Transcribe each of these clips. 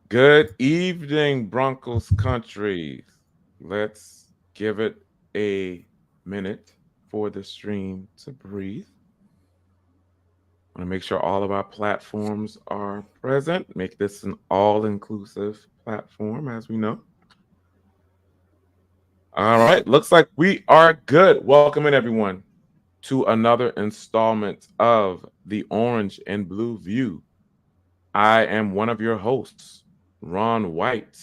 Good evening, Broncos country. Let's give it a minute for the stream to breathe. I want to make sure all of our platforms are present. Make this an all-inclusive platform, as we know. All right, looks like we are good. Welcome in, everyone, to another installment of the Orange and Blue View. I am one of your hosts, Ron White.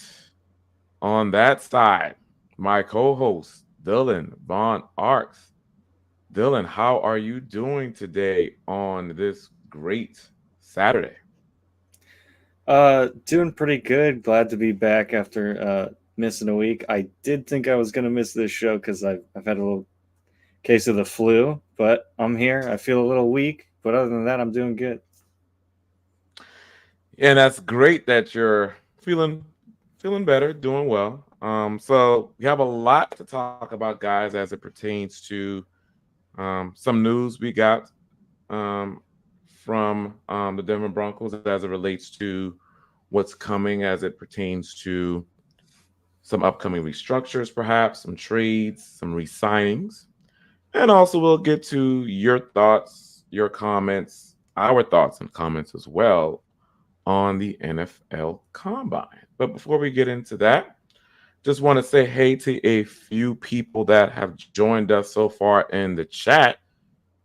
On that side, my co-host, Dylan Von Arks. Dylan, how are you doing today on this great Saturday? Doing pretty good. Glad to be back after missing a week. I did think I was gonna miss this show because I've had a little case of the flu, but I'm here. I feel a little weak, but other than that, I'm doing good. And that's great that you're feeling better, doing well. So we have a lot to talk about, guys, as it pertains to some news we got um, from the Denver Broncos as it relates to what's coming as it pertains to some upcoming restructures, perhaps some trades, some re-signings, and also we'll get to your thoughts, your comments, our thoughts and comments as well on the NFL Combine. But before we get into that, just want to say hey to a few people that have joined us so far in the chat.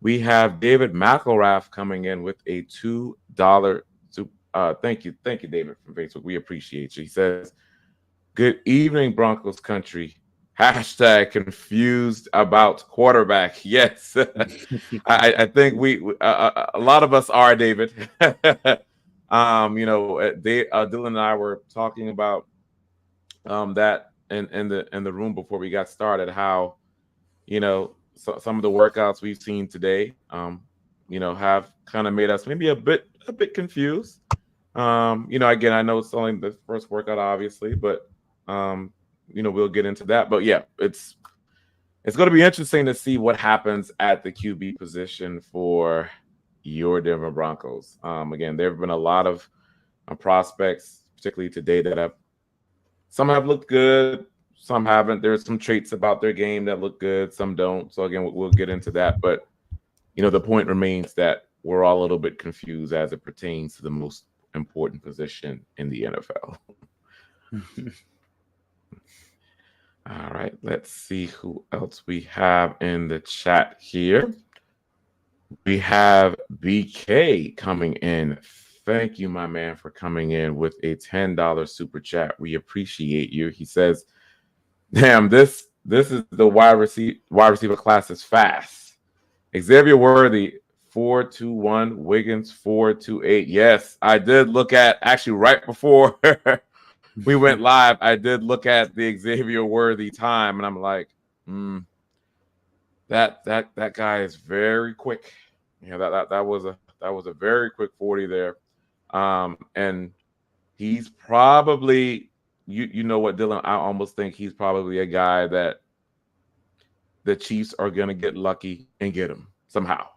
We have David McElrath coming in with a $2. Thank you, David from Facebook. We appreciate you. He says, "Good evening, Broncos country. Hashtag confused about quarterback." Yes, I think a lot of us are, David. Dylan and I were talking about that in the room before we got started. How some of the workouts we've seen today, have kind of made us maybe a bit confused. Again, I know it's only the first workout, obviously, but we'll get into that. But yeah, it's going to be interesting to see what happens at the QB position for your Denver Broncos. Again, there have been a lot of prospects, particularly today, that have some have looked good, some haven't. There's some traits about their game that look good, some don't. So again, we'll get into that. But the point remains that we're all a little bit confused as it pertains to the most important position in the NFL. All right, let's see who else we have in the chat here. We have BK coming in. Thank you, my man, for coming in with a $10 super chat. We appreciate you. He says, "Damn, this is the wide receiver class is fast. Xavier Worthy 4.21, Wiggins 4.28. Yes, I did look at actually right before we went live. I did look at the Xavier Worthy time, and I'm like, that guy is very quick. That was a very quick 40 there. And he's probably you know what, Dylan, I almost think he's probably a guy that the Chiefs are gonna get lucky and get him somehow.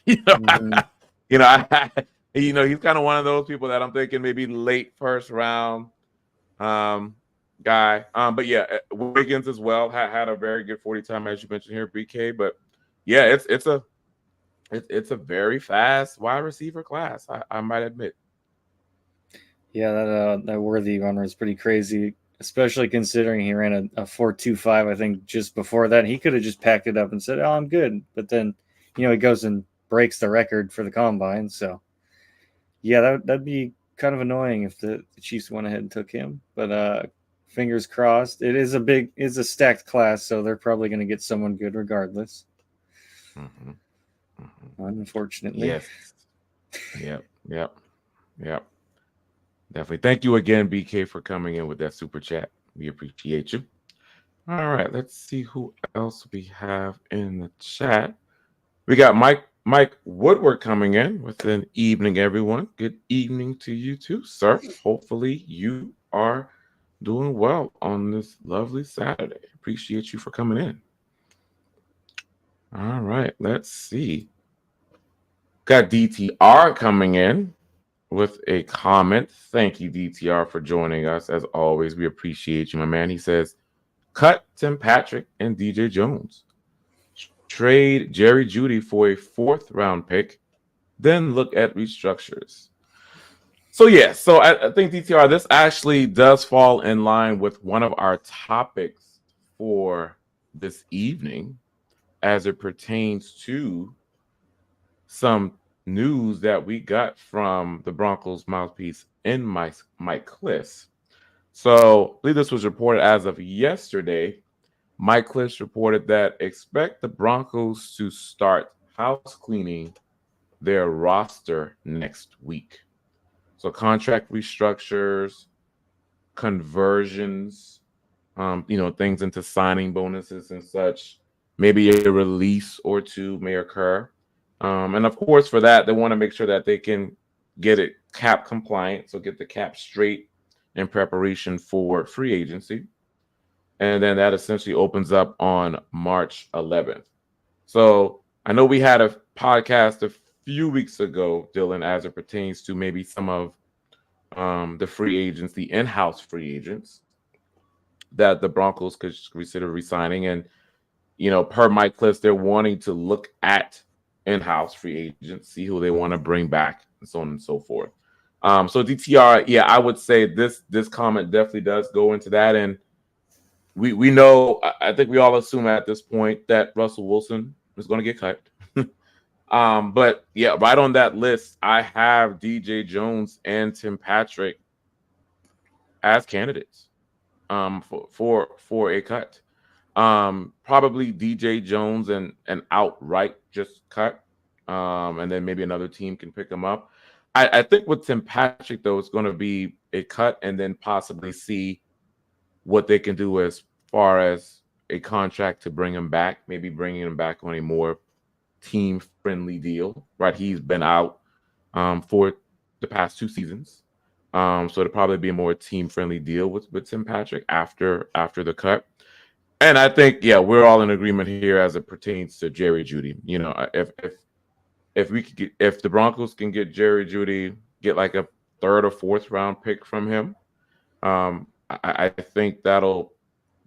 you know, Mhm. you know, I, he's kind of one of those people that I'm thinking maybe late first round guy. But yeah, Wiggins as well had a very good 40 time, as you mentioned here, BK. But yeah, it's a very fast wide receiver class. I might admit. Yeah, that Worthy runner is pretty crazy, especially considering he ran a 4.25. I think just before that, he could have just packed it up and said, "Oh, I'm good." But then, he goes and breaks the record for the combine. So yeah, that'd be kind of annoying if the Chiefs went ahead and took him. But fingers crossed. It's a stacked class, so they're probably going to get someone good regardless. Mm-hmm, mm-hmm. Unfortunately. Yes. Yep. Yep. Yep. Definitely. Thank you again, BK, for coming in with that super chat. We appreciate you. All right. Let's see who else we have in the chat. We got Mike Woodward coming in with an evening, everyone. Good evening to you too, sir. Hopefully you are doing well on this lovely Saturday. Appreciate you for coming in. All right. Let's see. Got DTR coming in with a comment. Thank you, DTR, for joining us. As always, we appreciate you, my man. He says, cut Tim Patrick and DJ Jones. Trade Jerry Judy for a fourth round pick. Then look at restructures. So, yeah, so I think, DTR, this actually does fall in line with one of our topics for this evening as it pertains to some news that we got from the Broncos mouthpiece in Mike Kliss. So, I believe this was reported as of yesterday. Mike Kliss reported that expect the Broncos to start house cleaning their roster next week. So, contract restructures, conversions, things into signing bonuses and such. Maybe a release or two may occur. And of course, for that, they want to make sure that they can get it cap compliant, so get the cap straight in preparation for free agency. And then that essentially opens up on March 11th. So I know we had a podcast a few weeks ago, Dylan, as it pertains to maybe some of the free agents, the in-house free agents that the Broncos could consider resigning. And, per Mike Kliss, they're wanting to look at in-house free agents, see who they want to bring back, and so on and so forth. So DTR, yeah, I would say this comment definitely does go into that. And we know, I think we all assume at this point that Russell Wilson is going to get cut. But yeah, right on that list, I have DJ Jones and Tim Patrick as candidates for a cut. Probably DJ Jones and an outright just cut. And then maybe another team can pick him up. I think with Tim Patrick, though, it's going to be a cut and then possibly see what they can do as far as a contract to bring him back, maybe bringing him back on a more team-friendly deal, right? He's been out for the past 2 seasons. So it'll probably be a more team-friendly deal with Tim Patrick after the cut. And I think, yeah, we're all in agreement here as it pertains to Jerry Jeudy. If the Broncos can get Jerry Jeudy, get like a third or fourth round pick from him, I think that'll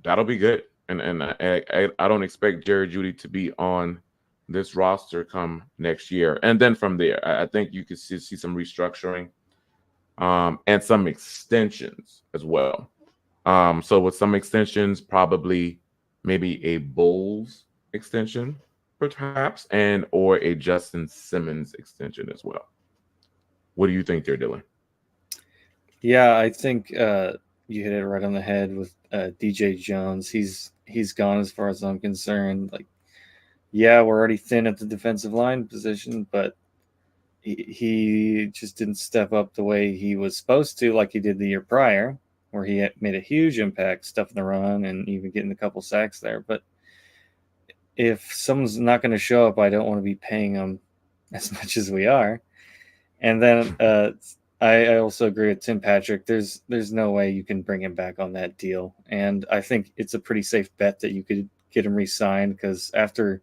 be good. And I don't expect Jerry Jeudy to be on this roster come next year. And then from there, I think you could see some restructuring and some extensions as well. So with some extensions, probably maybe a Bulls extension, perhaps, and or a Justin Simmons extension as well. What do you think there, Dylan? Yeah, I think you hit it right on the head with DJ Jones. He's gone as far as I'm concerned. Like, yeah, we're already thin at the defensive line position, but he just didn't step up the way he was supposed to, like he did the year prior, where he had made a huge impact stuffing the run and even getting a couple sacks there. But if someone's not going to show up, I don't want to be paying them as much as we are. And then I also agree with Tim Patrick. There's no way you can bring him back on that deal. And I think it's a pretty safe bet that you could get him re-signed, because after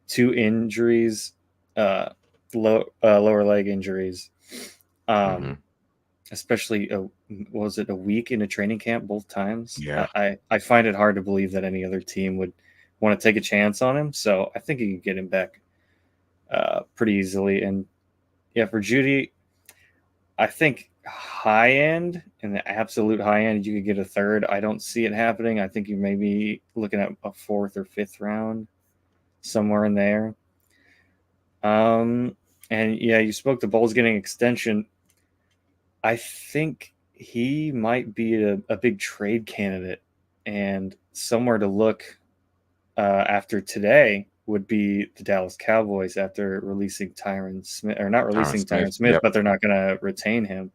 2 injuries, lower leg injuries, especially was it a week in a training camp both times? Yeah. I find it hard to believe that any other team would want to take a chance on him. So I think you could get him back pretty easily. And yeah, for Jeudy, I think high end, in the absolute high end, you could get a third. I don't see it happening. I think you may be looking at a 4th or 5th round, somewhere in there. And yeah, you spoke to Bulls getting extension. I think he might be a big trade candidate, and somewhere to look after today would be the Dallas Cowboys after releasing Tyron Smith, or not releasing Tyron Smith, yep. But they're not going to retain him.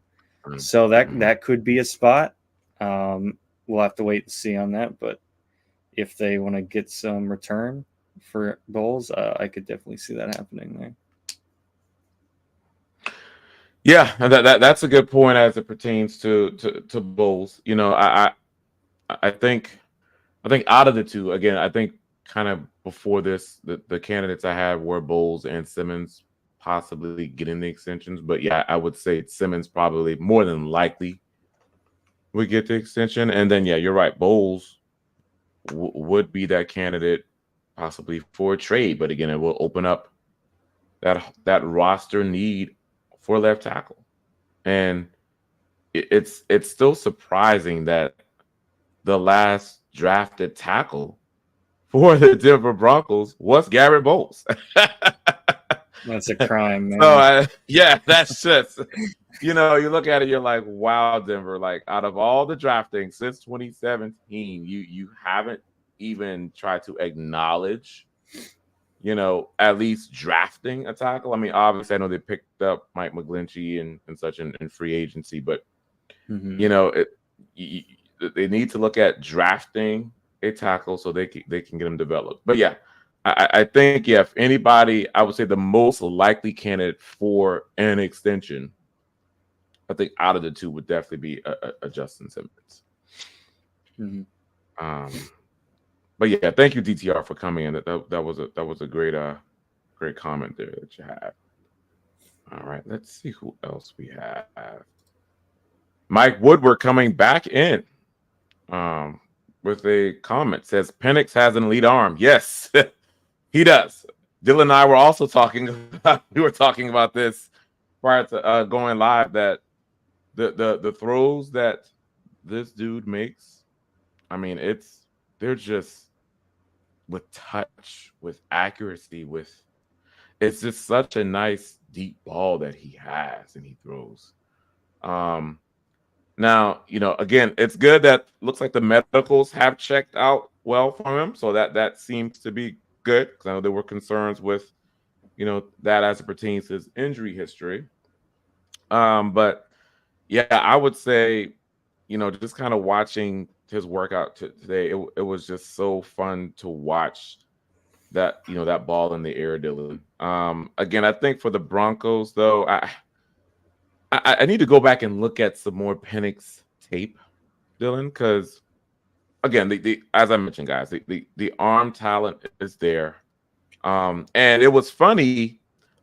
So that could be a spot. We'll have to wait and see on that. But if they want to get some return for Bulls, I could definitely see that happening there. Yeah, and that's a good point as it pertains to Bulls. I think out of the two, again, I think kind of before this, the candidates I have were Bulls and Simmons, possibly getting the extensions. But yeah, I would say Simmons probably more than likely would get the extension. And then yeah, you're right. Bowles would be that candidate possibly for a trade. But again, it will open up that roster need for left tackle. And it's still surprising that the last drafted tackle for the Denver Broncos was Garrett Bowles. That's a crime, So man. yeah, that's just you look at it, you're like, wow, Denver. Like out of all the drafting since 2017, you haven't even tried to acknowledge, at least drafting a tackle. I mean, obviously, I know they picked up Mike McGlinchey and such in free agency, but Mm-hmm. it, y- they need to look at drafting a tackle so they can get them developed. But yeah, I think yeah, if anybody, I would say the most likely candidate for an extension, I think out of the two would definitely be a Justin Simmons. Mm-hmm. But yeah, thank you DTR for coming in. That was a great comment there that you had. All right, let's see who else we have. Mike Woodward coming back in um, with a comment says Penix has an elite arm. Yes, he does. Dylan and I were also talking about this prior to going live, that the throws that this dude makes, I mean, they're just with touch, with accuracy, it's just such a nice deep ball that he has and he throws. Um, Now, again, it's good that looks like the medicals have checked out well for him. So that seems to be good, because I know there were concerns with, that as it pertains to his injury history. But yeah, I would say, just kind of watching his workout today, it was just so fun to watch that ball in the air, Dylan. Again, I think for the Broncos, though, I need to go back and look at some more Penix tape, Dylan, because again, the as I mentioned, guys, the arm talent is there. And it was funny,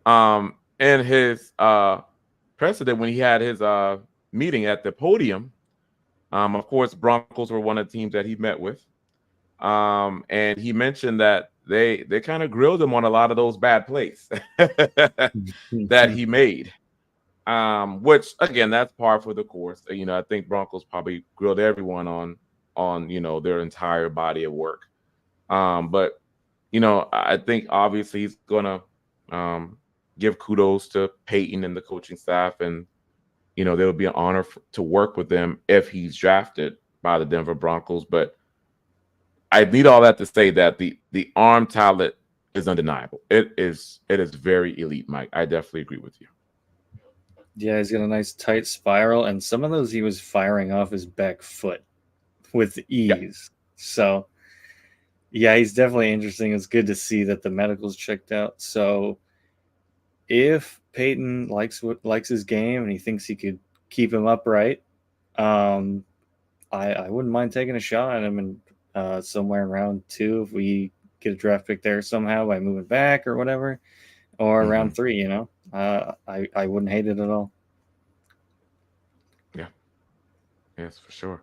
in his precedent when he had his meeting at the podium. Of course, Broncos were one of the teams that he met with. And he mentioned that they kind of grilled him on a lot of those bad plays that he made. Which again, that's par for the course. I think Broncos probably grilled everyone on their entire body of work. But I think obviously he's gonna um, give kudos to Peyton and the coaching staff, and there would be an honor to work with them if he's drafted by the Denver Broncos. But I need all that to say that the arm talent is undeniable. It is very elite, Mike. I definitely agree with you. Yeah, he's got a nice tight spiral, and some of those he was firing off his back foot with Yeah. ease. So, yeah, he's definitely interesting. It's good to see that the medicals checked out. So, if Peyton likes his game and he thinks he could keep him upright, um, I wouldn't mind taking a shot at him in somewhere in round 2 if we get a draft pick there somehow by moving back or whatever, or Hmm. round 3. I wouldn't hate it at all. Yeah. Yes, for sure.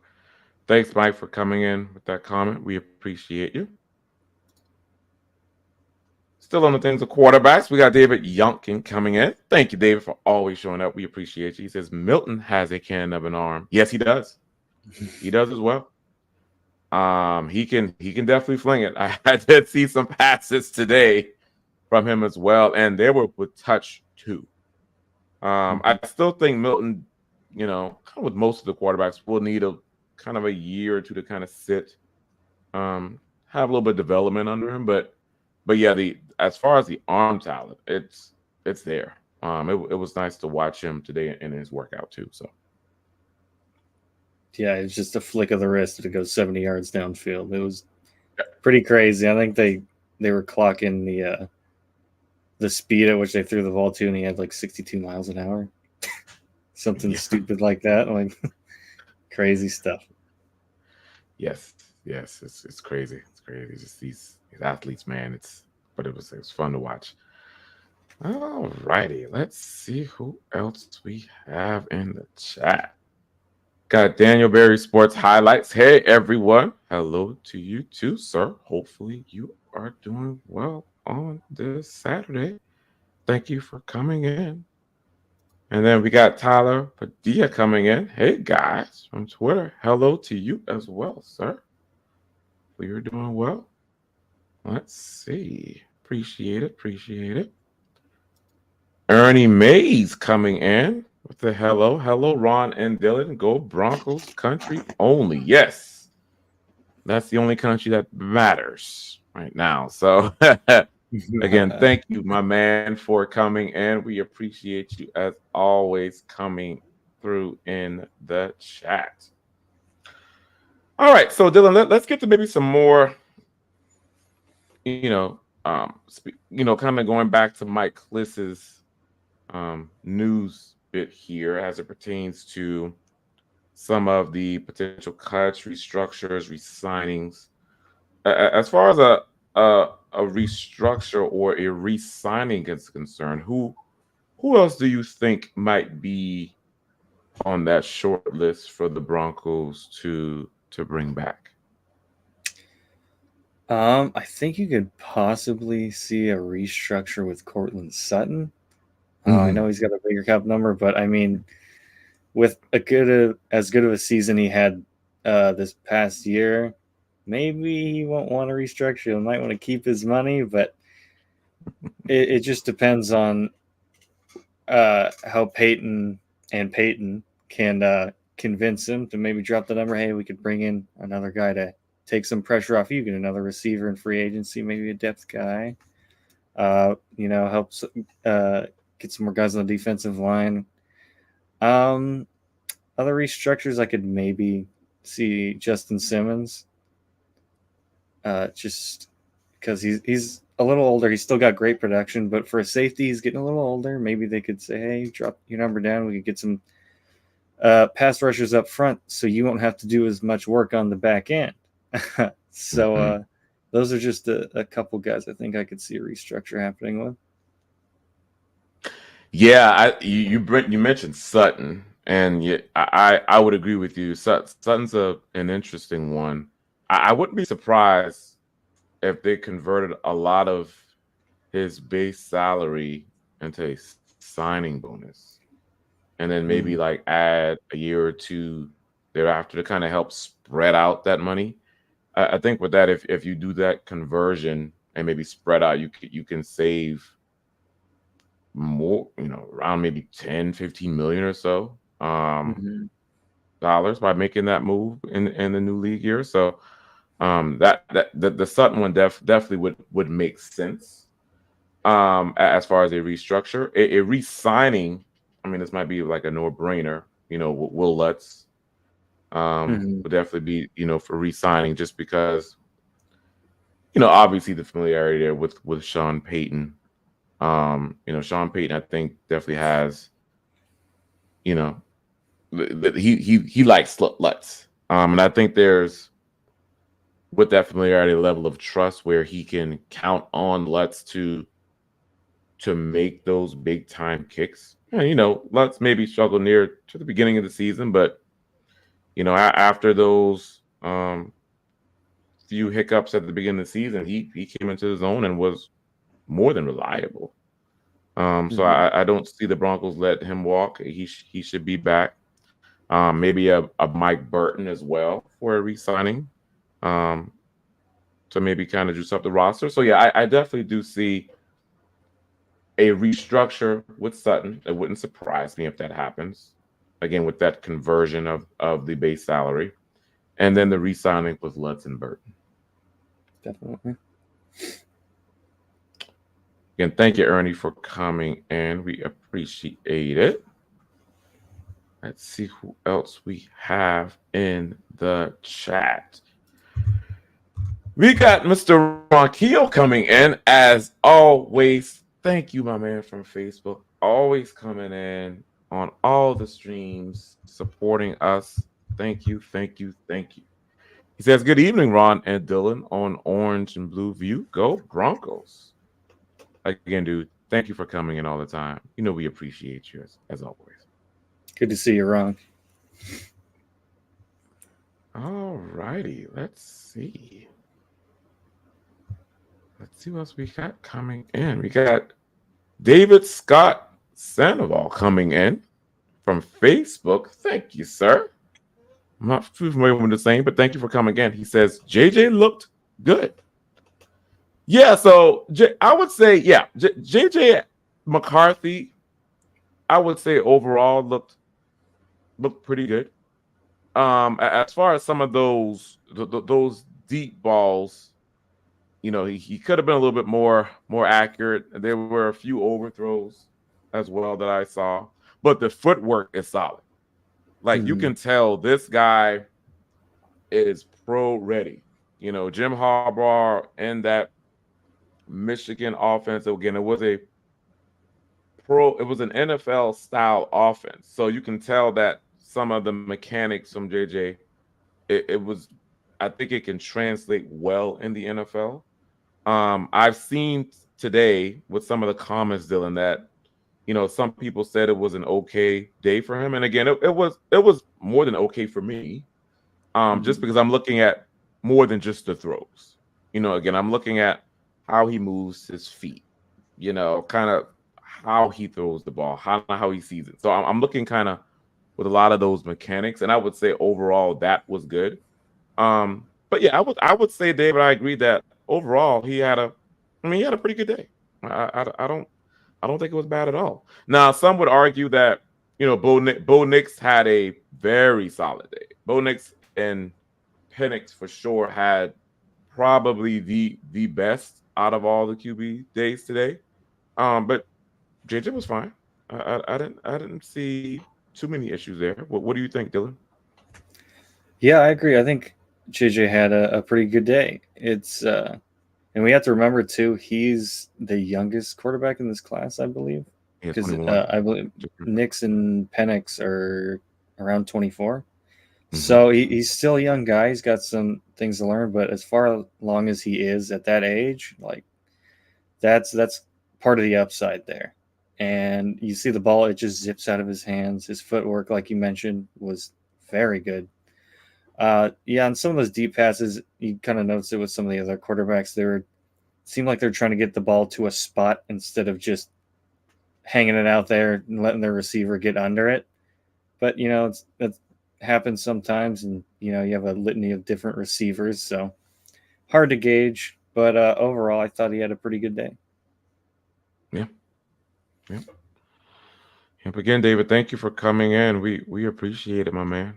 Thanks, Mike, for coming in with that comment. We appreciate you. Still on the things of quarterbacks, we got David Youngkin coming in. Thank you, David, for always showing up. We appreciate you. He says Milton has a cannon of an arm. Yes, he does. He does as well. He can definitely fling it. I did see some passes today from him as well, and they were with touch too. I still think Milton, kind of with most of the quarterbacks, will need a kind of a year or two to kind of sit, have a little bit of development under him. But yeah, the as far as the arm talent, it's there. It was nice to watch him today in his workout too. So Yeah, it's just a flick of the wrist to go 70 yards downfield. It was pretty crazy. I think they were clocking the speed at which they threw the ball to, and he had like 62 miles an hour, something yeah, stupid like that. Like crazy stuff. yes, it's crazy. It's crazy. Just these athletes, man. But it was fun to watch. All righty. Let's see who else we have in the chat. Got Daniel Berry Sports Highlights. Hey, everyone. Hello to you too, sir. Hopefully, you are doing well on this Saturday. Thank you for coming in. And then we got Tyler Padilla coming in. Hey, guys, from Twitter. Hello to you as well, sir. We are doing well. Let's see. Appreciate it. Appreciate it. Ernie Mays coming in with the hello. Hello, Ron and Dylan. Go Broncos country only. Yes. That's the only country that matters right now. So, again, thank you, my man, for coming in. We appreciate you as always coming through in the chat. All right. So, Dylan, let's get to maybe some more, kind of going back to Mike Kliss's news bit here as it pertains to some of the potential cuts, restructures, resignings. As far as a restructure or a resigning is concerned, who else do you think might be on that short list for the Broncos to bring back? I think you could possibly see a restructure with Cortland Sutton. I know he's got a bigger cap number, but I mean, with as good of a season he had this past year, maybe he won't want to restructure. He might want to keep his money, but it just depends on how Peyton can convince him to maybe drop the number. Hey, we could bring in another guy to take some pressure off you, get another receiver in free agency, maybe a depth guy. Helps get some more guys on the defensive line. Other restructures, I could maybe see Justin Simmons. Just because he's a little older, he's still got great production, but for a safety, he's getting a little older. Maybe they could say, "Hey, drop your number down. We could get some pass rushers up front, so you won't have to do as much work on the back end." So those are just a couple guys I think I could see a restructure happening with. Yeah, you mentioned Sutton, and I would agree with you. Sutton's an interesting one. I wouldn't be surprised if they converted a lot of his base salary into a signing bonus, and then maybe like add a year or two thereafter to kind of help spread out that money. I think with that, if you do that conversion and maybe spread out, you can save more, around maybe 10, 15 million or so dollars by making that move in the new league year. So that the Sutton one definitely would make sense as far as a restructure. A re-signing, I mean, this might be like a no-brainer. Will Lutz would definitely be for re-signing, just because obviously the familiarity there with Sean Payton. Sean Payton, I think, definitely has, he likes Lutz. And I think there's, with that familiarity, level of trust where he can count on Lutz to make those big time kicks. And, Lutz maybe struggled near to the beginning of the season, but after those few hiccups at the beginning of the season, he came into his own and was more than reliable. So I don't see the Broncos let him walk. He should be back. Maybe a Mike Burton as well for a re-signing. To maybe kind of juice up the roster. So yeah, I definitely do see a restructure with Sutton. It wouldn't surprise me if that happens. Again, with that conversion of the base salary. And then the re-signing with Lutz and Burton. Definitely. Again, thank you, Ernie, for coming in. We appreciate it. Let's see who else we have in the chat. We got Mr. Ron Keel coming in, as always. Thank you, my man from Facebook. Always coming in on all the streams, supporting us. Thank you, thank you, thank you. He says, "Good evening, Ron and Dylan on Orange and Blue View. Go Broncos." Again, dude, Thank you for coming in all the time. You know we appreciate you as always. Good to see you, Ron. All righty, let's see. Let's see what else we got coming in. We got David Scott Sandoval coming in from Facebook. Thank you, sir. I'm not too familiar with the same, but thank you for coming in. He says JJ looked good. Yeah, so I would say, yeah, JJ McCarthy, I would say overall looked pretty good. As far as some of those deep balls, he could have been a little bit more accurate. There were a few overthrows as well that I saw, but the footwork is solid. Like you Mhm. can tell this guy is pro ready. Jim Harbaugh and that Michigan offense again. It was an NFL style offense, so you can tell that some of the mechanics from JJ. It was. I think it can translate well in the NFL. I've seen today with some of the comments, Dylan, that some people said it was an okay day for him, and again, it was more than okay for me. Just Mhm. because I'm looking at more than just the throws. Again, I'm looking at how he moves his feet. Kind of how he throws the ball, how he sees it. So I'm looking kind of with a lot of those mechanics, and I would say overall that was good. But yeah, I would say, David, I agree that overall he had a pretty good day. I don't think it was bad at all. Now, some would argue that Bo Nix had a very solid day. Bo Nix and Penix for sure had probably the best out of all the QB days today. But JJ was fine. I didn't see too many issues there. What do you think, Dylan? Yeah, I agree. I think JJ had a pretty good day. And we have to remember too, he's the youngest quarterback in this class, I believe, Yeah, because 21. I believe Nix and Penix are around 24. Mm-hmm. So he's still a young guy. He's got some things to learn, but as far long as he is at that age, like that's part of the upside there. And you see the ball, it just zips out of his hands. His footwork, like you mentioned, was very good. Yeah, on some of those deep passes, you kind of notice it with some of the other quarterbacks. Seemed like they're trying to get the ball to a spot instead of just hanging it out there and letting their receiver get under it. But that happens sometimes, and you have a litany of different receivers, so hard to gauge. But overall, I thought he had a pretty good day. Yeah. Yeah. Yep. Again, David, thank you for coming in. We appreciate it, my man.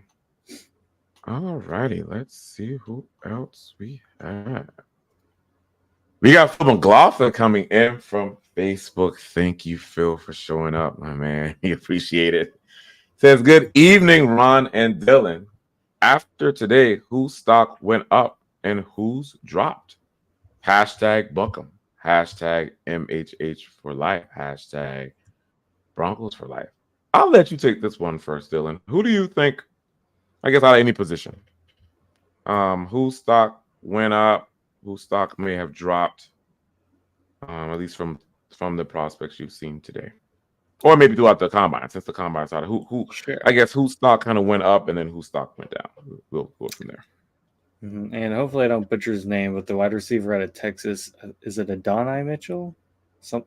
All righty. Let's see who else we have. We got Phil McLaughlin coming in from Facebook. Thank you, Phil, for showing up, my man. We appreciate it. Says, good evening, Ron and Dylan. After today, whose stock went up and whose dropped? Hashtag Buckham. Hashtag MHH for life. Hashtag Broncos for life. I'll let you take this one first, Dylan. Who do you think, I guess out of any position, whose stock went up, whose stock may have dropped, at least from the prospects you've seen today? Or maybe throughout the combine, since the combine started. Who I Sure. guess whose stock kind of went up and then whose stock went down. We'll go from there. And hopefully I don't butcher his name, but the wide receiver out of Texas, is it Adonai Mitchell? Some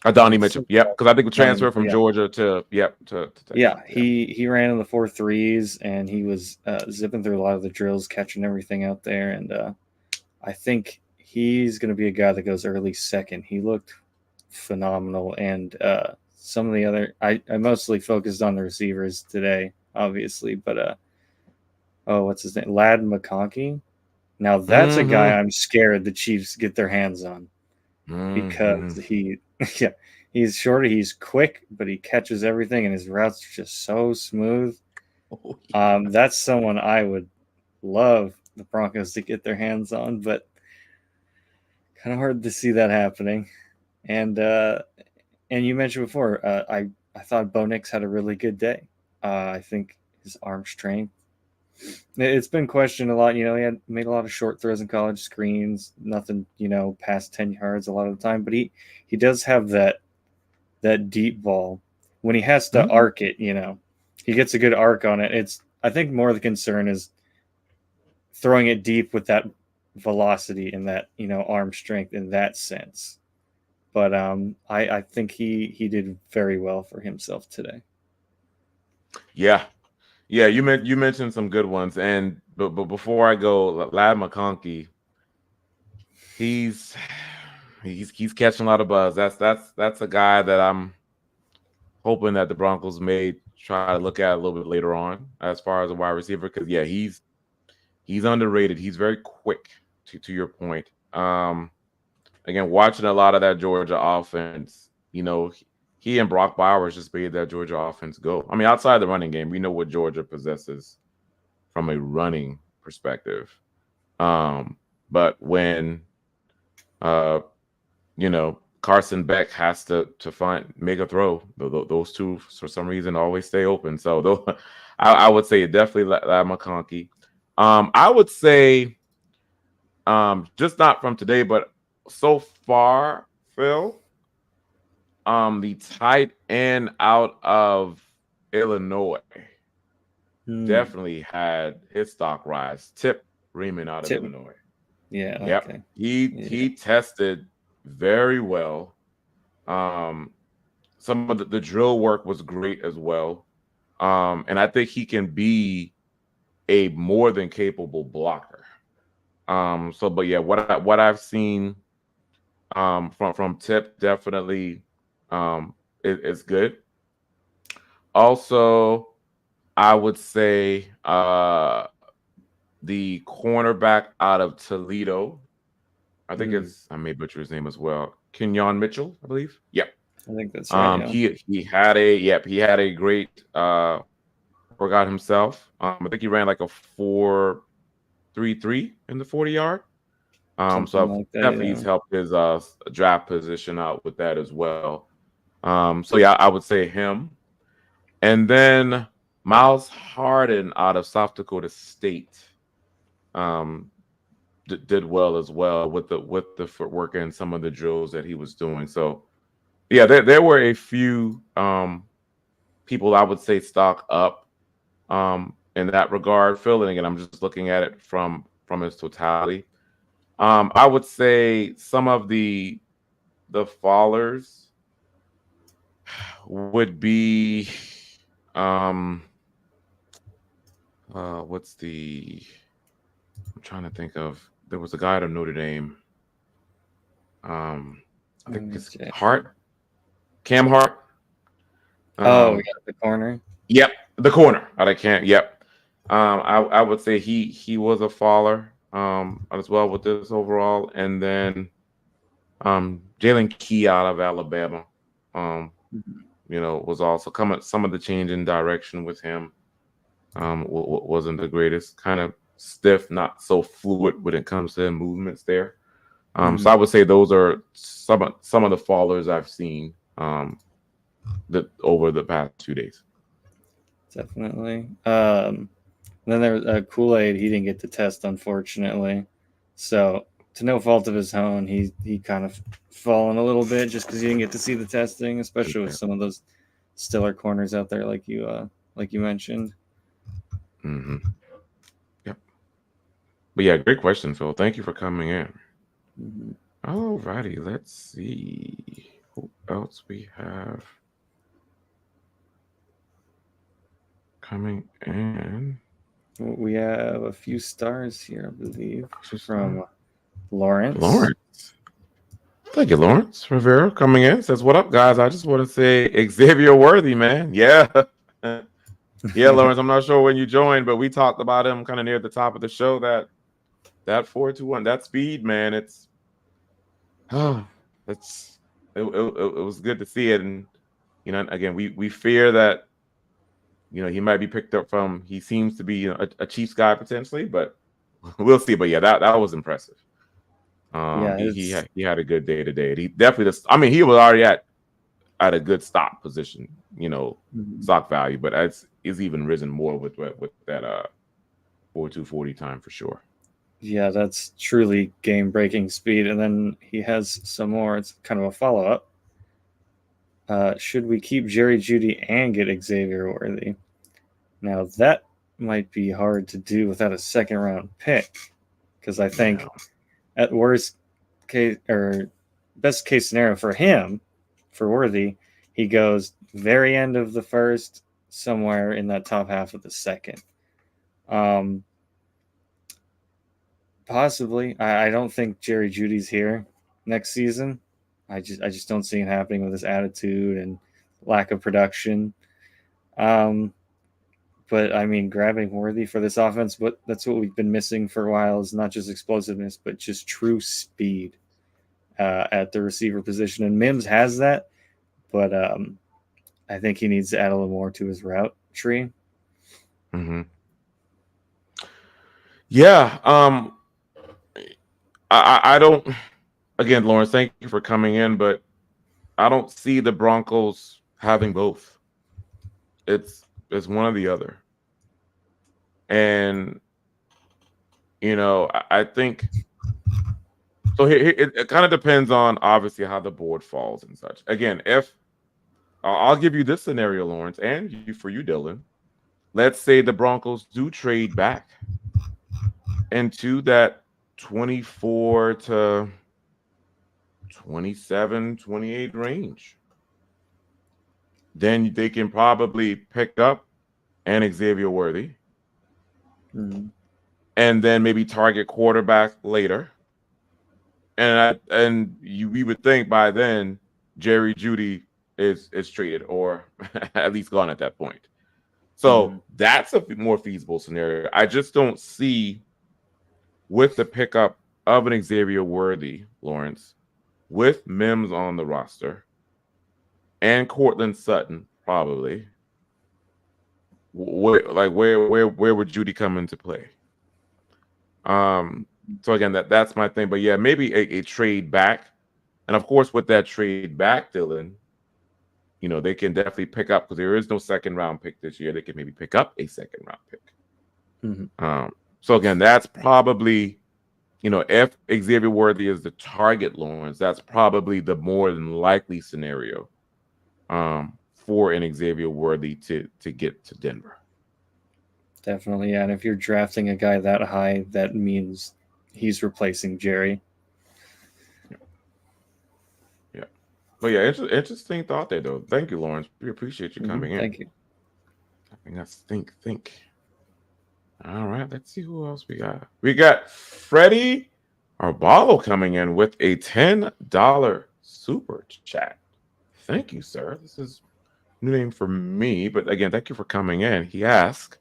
Donnie Mitchell. Yep. something Because I think we Adonai transferred Mitchell. from Yeah, Georgia to Texas. yeah. Yeah. He ran in the 4.3s, and he was zipping through a lot of the drills, catching everything out there. And I think he's going to be a guy that goes early second. He looked phenomenal, and some of the other I mostly focused on the receivers today, obviously, but what's his name? Lad McConkey. Now that's a guy Mm-hmm. I'm scared the Chiefs get their hands on because Mm-hmm. yeah, he's short, he's quick, but he catches everything, and his routes are just so smooth. Oh, yeah. That's someone I would love the Broncos to get their hands on, but kind of hard to see that happening. And you mentioned before, I thought Bo Nix had a really good day. I think his arm strength. It's been questioned a lot. He had made a lot of short throws in college, screens, nothing, past 10 yards a lot of the time. But he does have that that deep ball, when he has to arc it, he gets a good arc on it. I think more the concern is throwing it deep with that velocity and that arm strength in that sense. But I think he did very well for himself today. Yeah, yeah. You mentioned some good ones, but before I go, Lad McConkey, he's he's catching a lot of buzz. That's a guy that I'm hoping that the Broncos may try to look at a little bit later on as far as a wide receiver, because yeah, he's underrated. He's very quick. To your point. Again, watching a lot of that Georgia offense, he and Brock Bowers just made that Georgia offense go. I mean, outside the running game, we know what Georgia possesses from a running perspective. But when Carson Beck has to make a throw, those two for some reason always stay open. So I would say definitely Lad McConkey. I would say just not from today, but so far, Phil, the tight end out of Illinois definitely had his stock rise. Tip Raymond out of Illinois. Yeah. Yep. Okay. He tested very well. Some of the drill work was great as well. And I think he can be a more than capable blocker. But yeah, what I've seen from Tip definitely is good. Also, I would say the cornerback out of Toledo, I think I may butcher his name as well, Kenyon Mitchell, I believe. Yep. I think that's right. He had a great workout himself. I think he ran like a 4.33 in the 40-yard. So like that, definitely he's helped his draft position out with that as well. So yeah, I would say him. And then Miles Harden out of South Dakota State did well as well with the footwork and some of the drills that he was doing. So yeah, there were a few people I would say stock up in that regard. Phil, and again, I'm just looking at it from its totality. I would say some of the fallers would be what's I'm trying to think of. There was a guy out of Notre Dame. I think it's Hart. Cam Hart. We got the corner. Yep, the corner. I can't. Yep. I would say he was a faller as well with this overall, and then Jalen Key out of Alabama, was also coming. Some of the change in direction with him wasn't the greatest. Kind of stiff, not so fluid when it comes to movements there. So I would say those are some of the fallers I've seen over the past 2 days. Definitely. Then there's Kool-Aid. He didn't get the test, unfortunately. So to no fault of his own, he kind of fallen a little bit just because he didn't get to see the testing, especially with some of those stellar corners out there, like you mentioned. Mm-hmm. Yep. But yeah, great question, Phil. Thank you for coming in. Mm-hmm. All righty, let's see who else we have coming in. We have a few stars here, I believe, from Lawrence. Thank you, Lawrence Rivera, coming in. Says, "What up, guys? I just want to say Xavier Worthy, man. Yeah." Yeah, Lawrence, I'm not sure when you joined, but we talked about him kind of near the top of the show, that 4.21, that speed, man, it was good to see it. And, again, we fear that, he might be picked up from, he seems to be a Chiefs guy potentially, but we'll see. But yeah, that was impressive. He had a good day today. He definitely, he was already at a good stock position, stock value, but it's even risen more with that 4.240 time for sure. Yeah, that's truly game breaking speed. And then he has some more. It's kind of a follow up. should we keep Jerry Judy and get Xavier Worthy? Now that might be hard to do without a second round pick, because I think at worst case or best case scenario for him, for Worthy, he goes very end of the first, somewhere in that top half of the second. Possibly. I don't think Jerry Judy's here next season. I just don't see it happening with his attitude and lack of production. But I mean, grabbing Worthy for this offense, but that's what we've been missing for a while, is not just explosiveness, but just true speed at the receiver position. And Mims has that, but I think he needs to add a little more to his route tree. Mm-hmm. Yeah. I don't. Again, Lawrence, thank you for coming in, but I don't see the Broncos having both. It's one or the other. And I think so. Here it kind of depends on obviously how the board falls and such. Again, if I'll give you this scenario, Lawrence, and for you, Dylan. Let's say the Broncos do trade back into that 24 to 27, 28 range. Then they can probably pick up an Xavier Worthy. Mm-hmm. And then maybe target quarterback later. And we would think by then Jerry Judy is traded or at least gone at that point. So that's a more feasible scenario. I just don't see with the pickup of an Xavier Worthy, Lawrence, with Mims on the roster and Cortland Sutton probably. Where would Judy come into play? So again, that's my thing. But yeah, maybe a trade back. And of course, with that trade back, Dylan, they can definitely pick up, because there is no second round pick this year. They can maybe pick up a second round pick. Mm-hmm. So again, that's probably, if Xavier Worthy is the target, Lawrence, that's probably the more than likely scenario for an Xavier Worthy to get to Denver. Definitely, yeah. And if you're drafting a guy that high, that means he's replacing Jerry. Yeah. But yeah, interesting thought there, though. Thank you, Lawrence. We appreciate you coming in. Thank you. I think that's think. All right, let's see who else we got. We got Freddie Arbalo coming in with a $10 super chat. Thank you, sir. This is a new name for me, but again, thank you for coming in. He asked,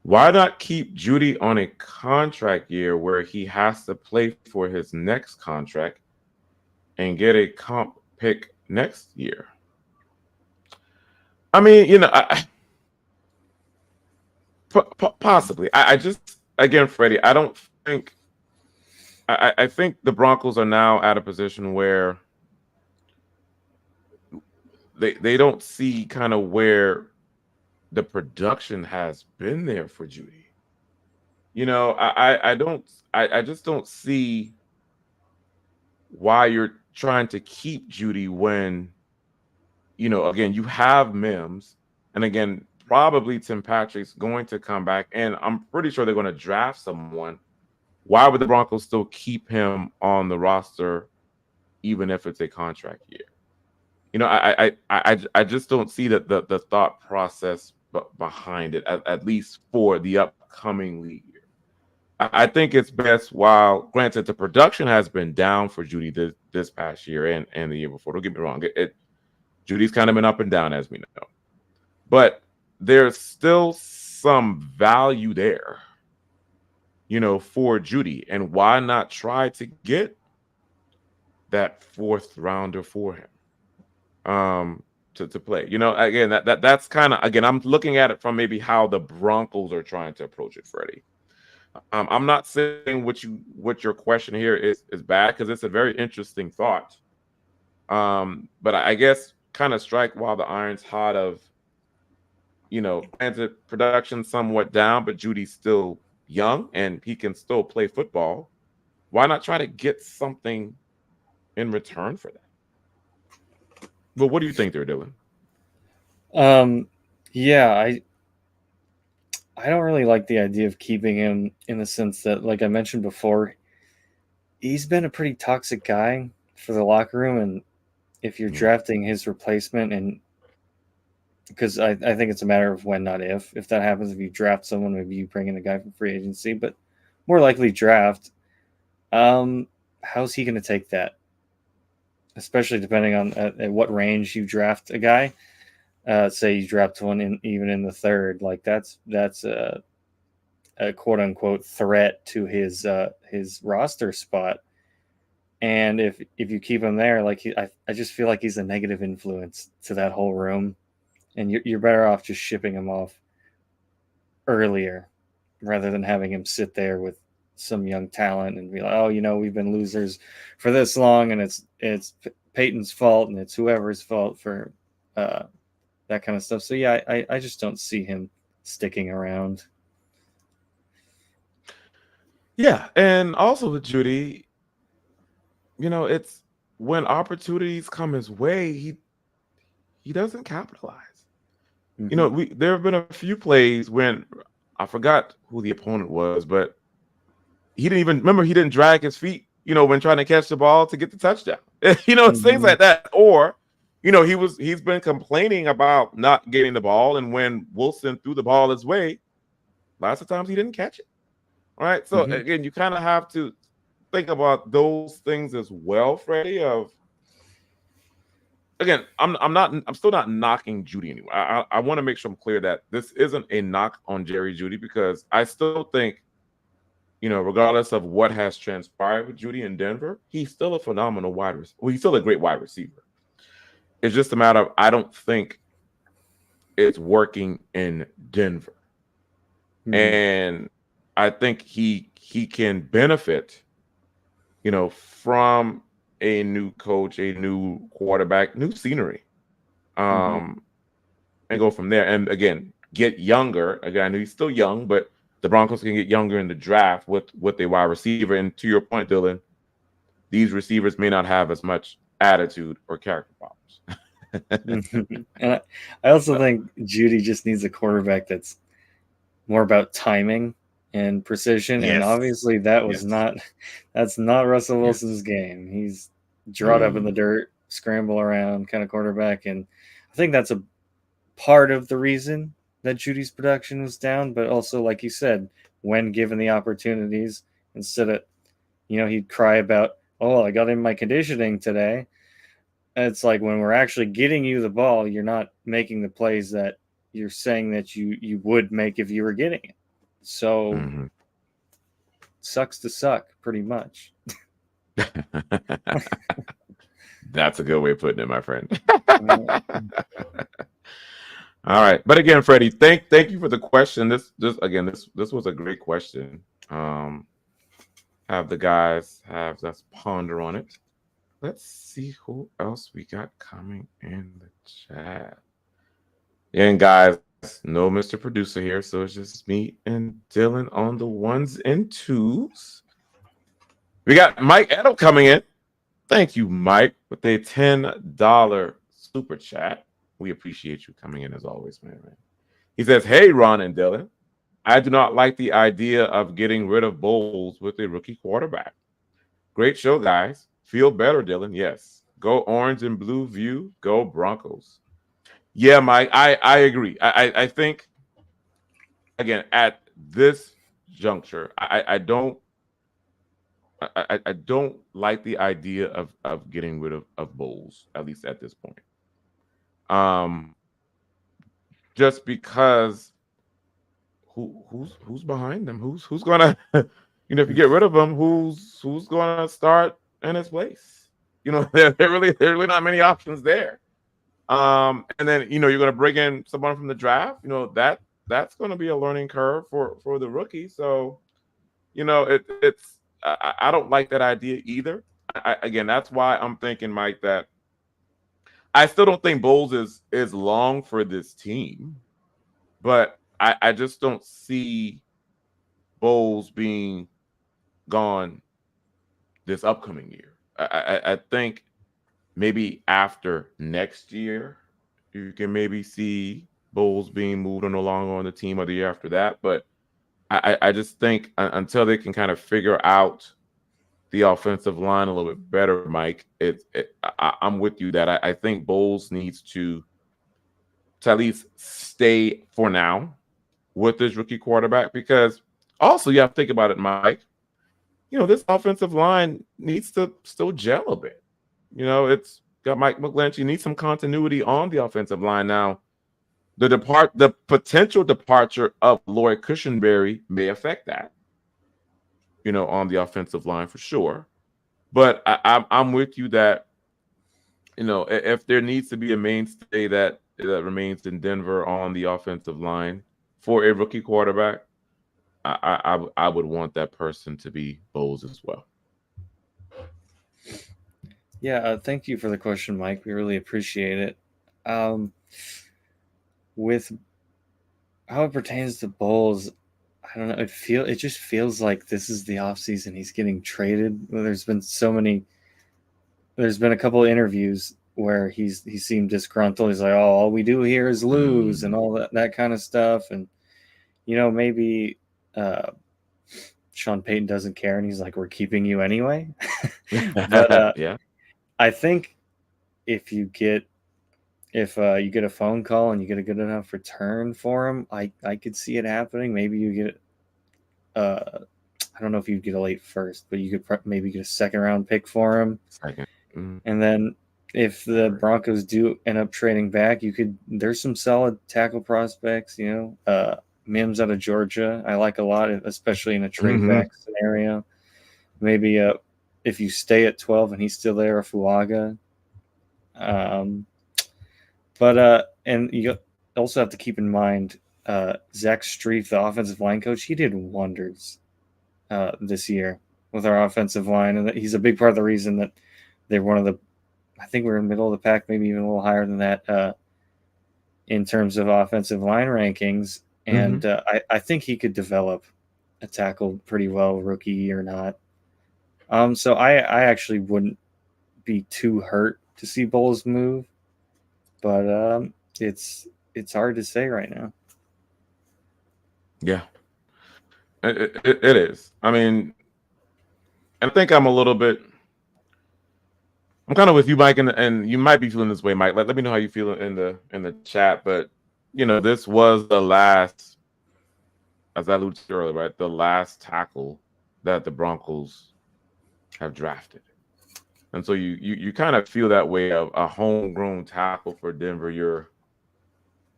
why not keep Judy on a contract year where he has to play for his next contract and get a comp pick next year? I mean, possibly. I just, again, Freddie, I don't think, I think the Broncos are now at a position where they don't see kind of where the production has been there for Judy. I just don't see why you're trying to keep Judy when, again, you have Mims, and again, probably Tim Patrick's going to come back, and I'm pretty sure they're going to draft someone. Why would the Broncos still keep him on the roster, even if it's a contract year? I just don't see the thought process behind it, at least for the upcoming league year. I think it's best, while granted the production has been down for Judy this past year and the year before. Don't get me wrong. Judy's kind of been up and down, as we know. But there's still some value there, for Judy. And why not try to get that fourth rounder for him to play? Again, that's kind of, again, I'm looking at it from maybe how the Broncos are trying to approach it, Freddie. I'm not saying what your question here is bad, because it's a very interesting thought. But I guess kind of strike while the iron's hot of, granted production somewhat down, but Judy's still young and he can still play football. Why not try to get something in return for that? But what do you think they're doing? Yeah, I don't really like the idea of keeping him in the sense that, like I mentioned before, he's been a pretty toxic guy for the locker room, and if you're Yeah. drafting his replacement, and because I think it's a matter of when, not if. If that happens, if you draft someone, maybe you bring in a guy from free agency, but more likely draft. Um, how's he going to take that? Especially depending on at what range you draft a guy. Say you draft one in even in the third, like that's a quote unquote threat to his roster spot. And if you keep him there, like I just feel like he's a negative influence to that whole room, and you're better off just shipping him off earlier rather than having him sit there with some young talent and be like, oh, we've been losers for this long, and it's Peyton's fault and it's whoever's fault for uh, that kind of stuff. So yeah, I just don't see him sticking around. Yeah, and also with Judy, it's when opportunities come his way, he doesn't capitalize. Mm-hmm. There have been a few plays when I forgot who the opponent was, but he didn't even remember he didn't drag his feet, when trying to catch the ball to get the touchdown. It's things Mm-hmm. like that. Or, he's been complaining about not getting the ball, and when Wilson threw the ball his way, lots of times he didn't catch it. All right. So Mm-hmm. again, you kind of have to think about those things as well, Freddie. Of again, I'm still not knocking Judy anymore. I want to make sure I'm clear that this isn't a knock on Jerry Judy, because I still think, regardless of what has transpired with Judy in Denver, he's still a phenomenal wide receiver. Well, he's still a great wide receiver. It's just a matter of I don't think it's working in Denver. Mm-hmm. And I think he can benefit, from a new coach, a new quarterback, new scenery. Mm-hmm. Um, and go from there. And again, get younger. Again, I know he's still young, but the Broncos can get younger in the draft with a wide receiver. And to your point, Dylan, these receivers may not have as much attitude or character problems. Mm-hmm. And I also think Judy just needs a quarterback that's more about timing and precision. And Yes. obviously, that was Yes. not that's not Russell Wilson's Yes. game. He's drawn up in the Mm. dirt, scramble around kind of quarterback, and I think that's a part of the reason that Judy's production was down. But also, like you said, when given the opportunities, instead of he'd cry about, oh, I got in my conditioning today. It's like when we're actually getting you the ball, you're not making the plays that you're saying that you would make if you were getting it. So Mhm. sucks to suck, pretty much. That's a good way of putting it, my friend. Uh, All right, but again, Freddie, thank you for the question. This was a great question. Have the guys have let's ponder on it. Let's see who else we got coming in the chat. And guys, no Mr. Producer here, so it's just me and Dylan on the ones and twos. We got Mike Edel coming in. Thank you, Mike, with a $10 super chat. We appreciate you coming in as always, man. He says, "Hey, Ron and Dylan, I do not like the idea of getting rid of Bowles with a rookie quarterback. Great show, guys. Feel better, Dylan. Yes. Go orange and blue view. Go Broncos." Yeah, Mike, I agree. I think, again, at this juncture, I don't like the idea of getting rid of Bowles, at least at this point. Um, just because who's behind them? Who's gonna if you get rid of him, who's gonna start in his place? There really not many options there. And then you're gonna bring in someone from the draft. That's gonna be a learning curve for the rookie. So I don't like that idea either. Again, that's why I'm thinking, Mike, that I still don't think Bowles is long for this team, but I just don't see Bowles being gone this upcoming year. I think maybe after next year, you can maybe see Bowles being moved or no longer on the team, or the year after that. But I just think until they can kind of figure out the offensive line a little bit better, Mike, I'm with you that I think Bowles needs to at least stay for now with this rookie quarterback, because also you have to think about it, Mike. This offensive line needs to still gel a bit. It's got Mike McGlinchey. You need some continuity on the offensive line now. The potential departure of Lloyd Cushenberry may affect that, on the offensive line for sure. But I'm with you that, if there needs to be a mainstay that remains in Denver on the offensive line for a rookie quarterback, I would want that person to be Bowles as well. Yeah, thank you for the question, Mike. We really appreciate it. With how it pertains to Bowles, I don't know. It just feels like this is the offseason. He's getting traded. There's been a couple of interviews where he seemed disgruntled. He's like, "Oh, all we do here is lose," and all that kind of stuff. And maybe Sean Payton doesn't care, and he's like, "We're keeping you anyway." But yeah, I think if you get a phone call and you get a good enough return for him, I could see it happening. Maybe you get I don't know if you'd get a late first, but you could maybe get a second round pick for him. second. And then if the Broncos do end up trading back, there's some solid tackle prospects, Mims out of Georgia, I like a lot, especially in a trade back scenario. Maybe if you stay at 12 and he's still there, a Fuaga. And you also have to keep in mind Zach Strief, the offensive line coach, he did wonders this year with our offensive line, and he's a big part of the reason that they're one of the. I think we're in the middle of the pack, maybe even a little higher than that in terms of offensive line rankings. And I think he could develop a tackle pretty well, rookie or not. So I actually wouldn't be too hurt to see Bowles move, but it's hard to say right now. Yeah, it is. I mean, and I think I'm kind of with you, Mike, and you might be feeling this way, Mike. Let me know how you feel in the chat. But this was the last, as I alluded to earlier, right? The last tackle that the Broncos have drafted, and so you kind of feel that way of a homegrown tackle for Denver. You're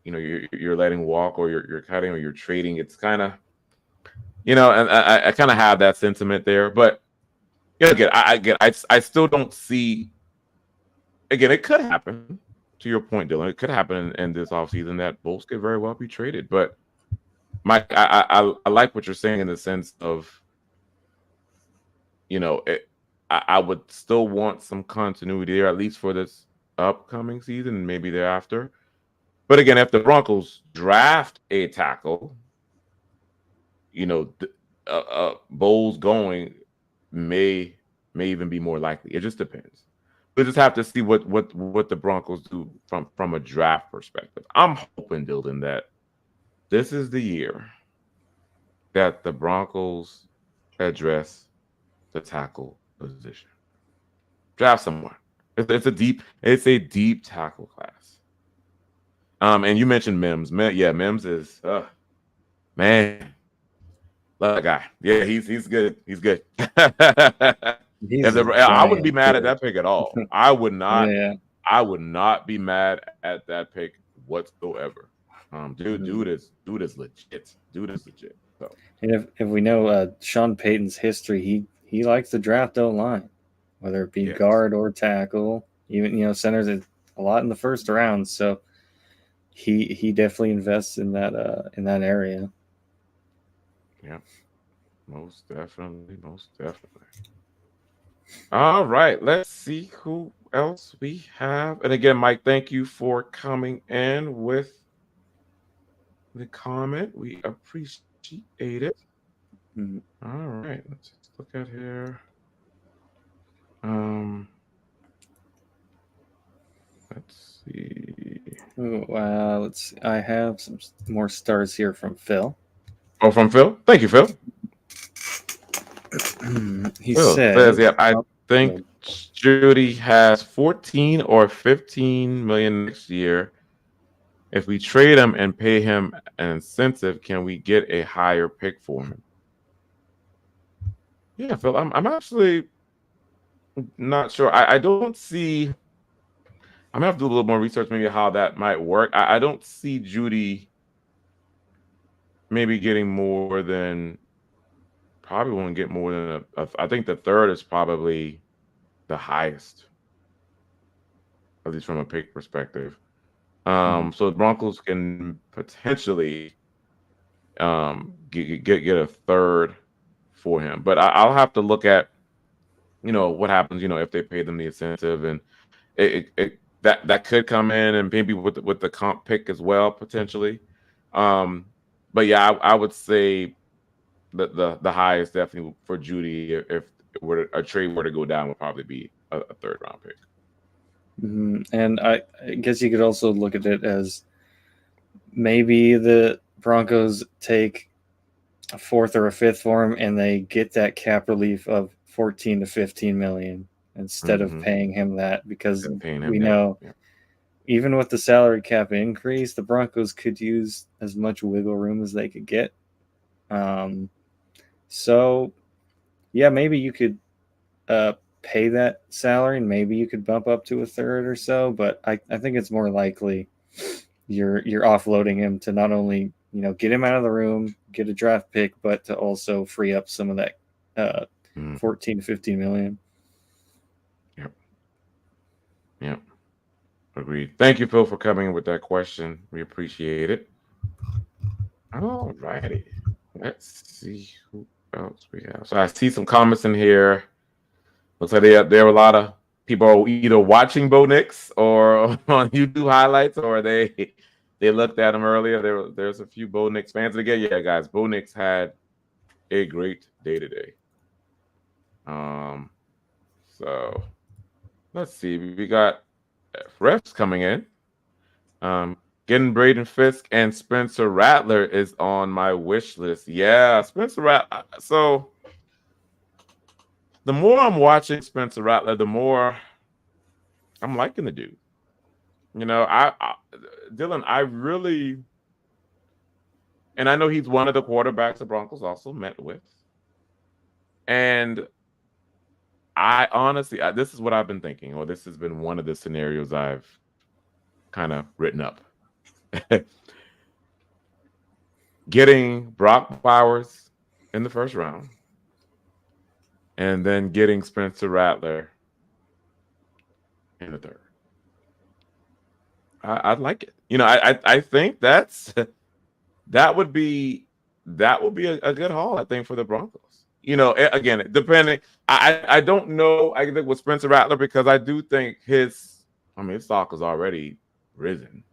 letting walk, or you're cutting, or you're trading. It's kind of, and I kind of have that sentiment there. But again, I still don't see. Again, it could happen. To your point, Dylan, it could happen in this offseason that Bowles could very well be traded. But Mike, I like what you're saying in the sense of, I would still want some continuity there, at least for this upcoming season and maybe thereafter. But again, if the Broncos draft a tackle, Bowles going may even be more likely. It just depends. We just have to see what the Broncos do from a draft perspective. I'm hoping, Dylan, that this is the year that the Broncos address the tackle position. Draft someone. It's a deep tackle class. And you mentioned Mims. Mims is man. Love that guy. Yeah, he's good. He's good. I wouldn't be mad at that pick at all. I would not. Yeah. I would not be mad at that pick whatsoever. Dude is legit. Dude is legit. So. And if we know Sean Payton's history, he likes to draft O-line, whether it be guard or tackle. Even centers a lot in the first round. So he definitely invests in that area. Yeah, most definitely. All right, let's see who else we have. And again, Mike, thank you for coming in with the comment. We appreciate it. Mm-hmm. All right, let's just look at here. Let's see. Ooh, let's see. I have some more stars here from Phil. Oh, from Phil. Thank you, Phil. He Phil says, says, "Yeah, I think Judy has 14 or 15 million next year. If we trade him and pay him an incentive, can we get a higher pick for him?" Yeah, Phil, I'm actually not sure. I don't see. I'm gonna have to do a little more research, maybe how that might work. I don't see Judy maybe getting more than probably won't get more than I think the third is probably the highest, at least from a pick perspective. So the Broncos can potentially get a third for him, but I'll have to look at what happens if they pay them the incentive, and that could come in, and maybe with the comp pick as well potentially. But yeah, I would say the highest definitely for Judy if a trade were to go down would probably be a third round pick. And I guess you could also look at it as maybe the Broncos take a fourth or a fifth for him, and they get that cap relief of 14 to 15 million instead of paying him that, because we know even with the salary cap increase, the Broncos could use as much wiggle room as they could get. So yeah, maybe you could pay that salary, and maybe you could bump up to a third or so. But I think it's more likely you're offloading him to not only get him out of the room, get a draft pick, but to also free up some of that 14 to 15 million. Yep. Agreed. Thank you, Phil, for coming with that question. We appreciate it. All righty. Let's see who else we have. So I see some comments in here. Looks like there were a lot of people either watching Bo Nix or on YouTube highlights, or they looked at him earlier. There's a few Bo Nix fans. And again, yeah, guys, Bo Nix had a great day today. So let's see. We got refs coming in. Getting Braden Fisk and Spencer Rattler is on my wish list. Yeah, Spencer Rattler. So the more I'm watching Spencer Rattler, the more I'm liking the dude. Dylan, I really, and I know he's one of the quarterbacks the Broncos also met with. And I honestly, this is what I've been thinking, or this has been one of the scenarios I've kind of written up. Getting Brock Bowers in the first round, and then getting Spencer Rattler in the third. I'd like it. I think that would be a good haul, I think, for the Broncos. Again, depending. I don't know. I think with Spencer Rattler, because I do think his stock is already risen.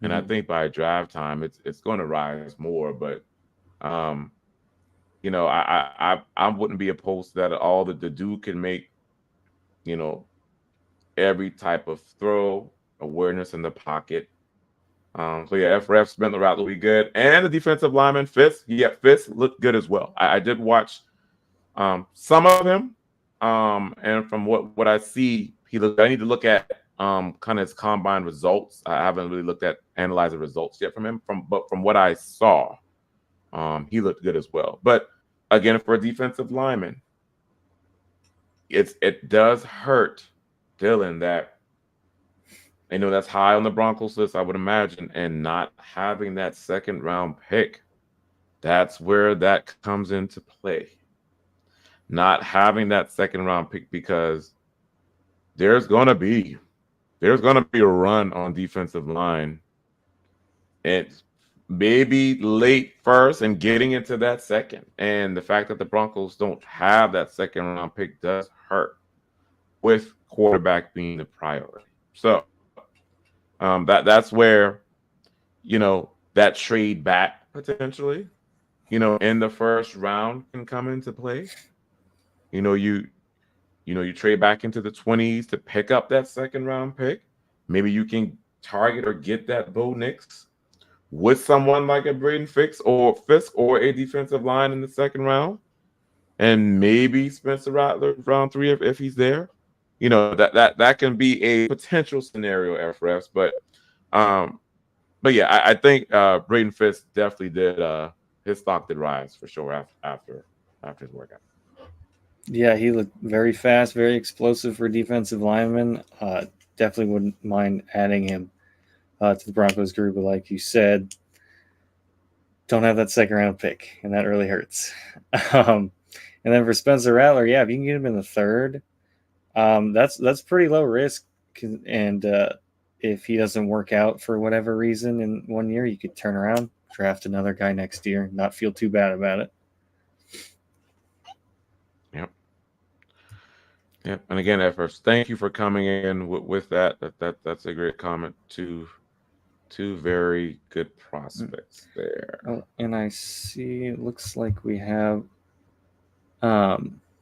And I think by draft time, it's going to rise more. But, I wouldn't be opposed to that at all. That the dude can make, every type of throw, awareness in the pocket. So yeah, FRF Spencer Rattler will be good, and the defensive lineman Fisk. Yeah, Fisk looked good as well. I did watch some of him, and from what I see, he looked. I need to look at kind of his combine results. I haven't really analyzed the results yet from him. But from what I saw, he looked good as well. But again, for a defensive lineman, it does hurt, Dylan, that that's high on the Broncos list, I would imagine, and not having that second round pick. That's where that comes into play. Not having that second round pick, because there's gonna be a run on defensive line. It's maybe late first and getting into that second. And the fact that the Broncos don't have that second round pick does hurt, with quarterback being the priority. So that's where that trade back potentially in the first round can come into play. You trade back into the 20s to pick up that second round pick, maybe you can target or get that Bo Nix with someone like a Braden Fisk or a defensive line in the second round, and maybe Spencer Rattler round 3 if he's there. That can be a potential scenario, FRFs. Um, but yeah, I think Braden Fisk definitely did his stock did rise for sure after his workout. Yeah, he looked very fast, very explosive for defensive lineman. Definitely wouldn't mind adding him to the Broncos group, but like you said, don't have that second round pick, and that really hurts. And then for Spencer Rattler, yeah, if you can get him in the third, that's pretty low risk. And if he doesn't work out for whatever reason in 1 year, you could turn around, draft another guy next year, not feel too bad about it. Yep. Yep. And again, at first, thank you for coming in with that. That's a great comment. Two very good prospects there. Oh, and I see it looks like we have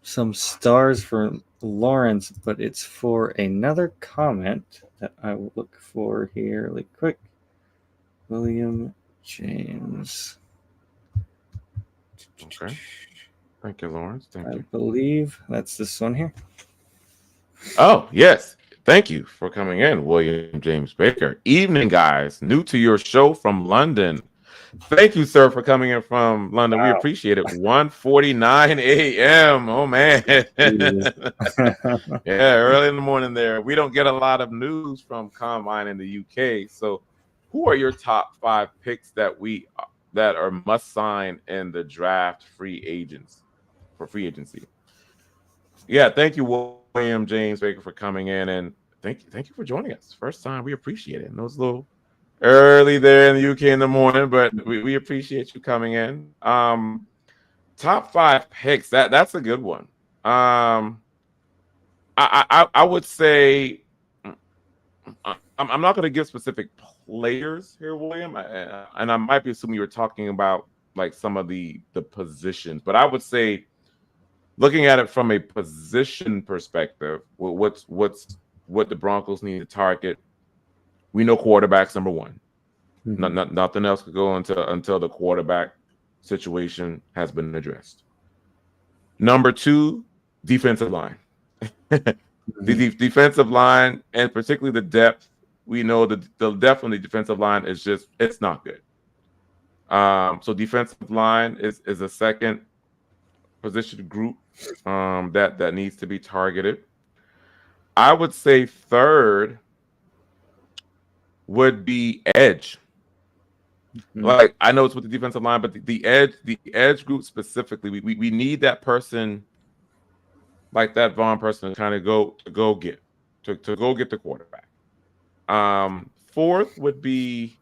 some stars for Lawrence, but it's for another comment that I will look for here really quick. William James. Okay. Thank you, Lawrence. Thank you. I believe that's this one here. Oh, yes. Thank you for coming in, William James Baker. Evening, guys. New to your show from London. Thank you, sir, for coming in from London. Wow. We appreciate it. 1:49 a.m. Oh, man. Yeah, early in the morning there. We don't get a lot of news from Combine in the UK. So who are your top 5 picks that are must sign in the draft free agency? Yeah, thank you, William James Baker, for coming in, and thank you for joining us. First time, we appreciate it. I know it's a little early there in the UK in the morning, but we appreciate you coming in. Top 5 picks. That's a good one. I would say I'm not going to give specific players here, William, and I might be assuming you were talking about like some of the positions, but I would say, looking at it from a position perspective, what the Broncos need to target, we know quarterback's number 1. Mm-hmm. Nothing else could go until the quarterback situation has been addressed. Number 2, defensive line. The defensive line, and particularly the depth, we know the depth on the defensive line is it's not good. So defensive line is a second position group that needs to be targeted. I would say third would be edge. Mm-hmm. Like, I know it's with the defensive line, but the edge group specifically, we need that person, like that Vaughn person, to kind of go get the quarterback. Fourth would be,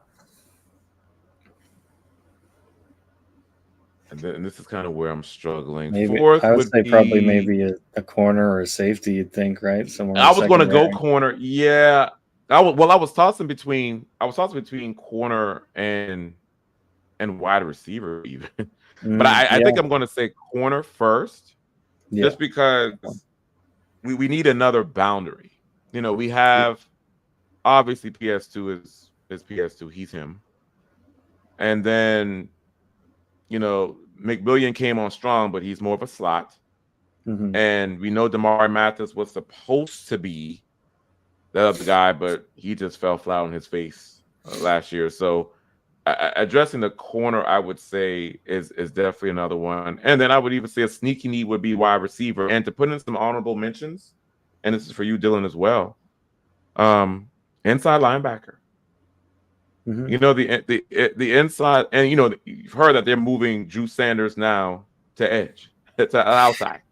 and this is kind of where I'm struggling. Maybe, Fourth I would say probably maybe a corner or a safety, you'd think, right? Somewhere. I was going to go corner. Yeah. I was tossing between corner and wide receiver even. But I think I'm going to say corner first, just because we need another boundary. We have obviously PS2 is PS2. He's him. And then, McMillian came on strong, but he's more of a slot. Mm-hmm. And we know Damari Mathis was supposed to be that other guy, but he just fell flat on his face last year. So addressing the corner, I would say, is definitely another one. And then I would even say a sneaky need would be wide receiver. And to put in some honorable mentions, and this is for you, Dylan, as well, inside linebacker. Mm-hmm. The inside, and you've heard that they're moving Drew Sanders now to edge, to outside.